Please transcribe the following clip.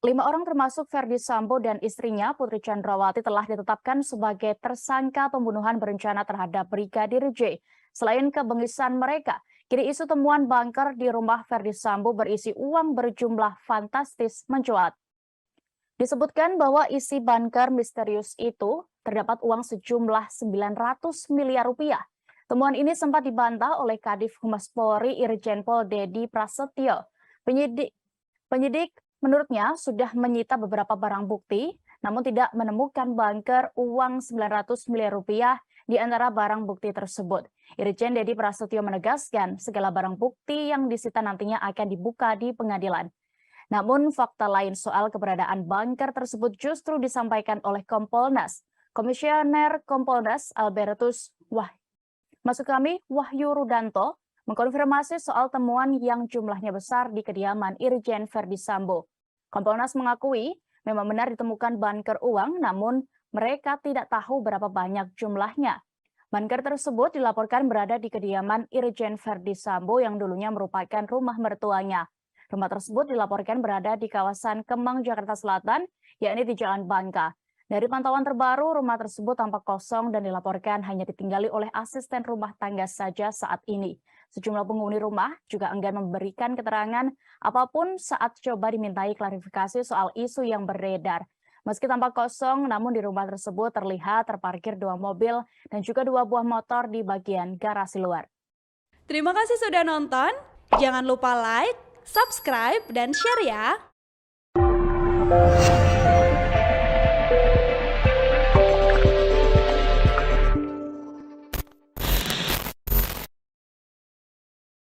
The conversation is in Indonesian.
5 orang termasuk Verdi Sambo dan istrinya Putri Chandrawati telah ditetapkan sebagai tersangka pembunuhan berencana terhadap Brigadir J. Selain kebengisan mereka, kini isu temuan bunker di rumah Verdi Sambo berisi uang berjumlah fantastis mencuat. Disebutkan bahwa isi bunker misterius itu terdapat uang sejumlah 900 miliar rupiah. Temuan ini sempat dibantah oleh Kadif Humas Polri Irjen Pol Dedi Prasetyo. Penyidik menurutnya sudah menyita beberapa barang bukti, namun tidak menemukan bunker uang 900 miliar rupiah di antara barang bukti tersebut. Irjen Dedi Prasetyo menegaskan segala barang bukti yang disita nantinya akan dibuka di pengadilan. Namun fakta lain soal keberadaan bunker tersebut justru disampaikan oleh Kompolnas. Komisioner Kompolnas Albertus Wahyu Rudanto mengkonfirmasi soal temuan yang jumlahnya besar di kediaman Irjen Verdi Sambo. Kompolnas mengakui memang benar ditemukan bunker uang, namun mereka tidak tahu berapa banyak jumlahnya. Bunker tersebut dilaporkan berada di kediaman Irjen Verdi Sambo yang dulunya merupakan rumah mertuanya. Rumah tersebut dilaporkan berada di kawasan Kemang, Jakarta Selatan, yakni di Jalan Bangka. Dari pantauan terbaru, rumah tersebut tampak kosong dan dilaporkan hanya ditinggali oleh asisten rumah tangga saja saat ini. Sejumlah penghuni rumah juga enggan memberikan keterangan apapun saat coba dimintai klarifikasi soal isu yang beredar. Meski tampak kosong, namun di rumah tersebut terlihat terparkir 2 mobil dan juga 2 buah motor di bagian garasi luar. Terima kasih sudah nonton. Jangan lupa like, subscribe, dan share ya.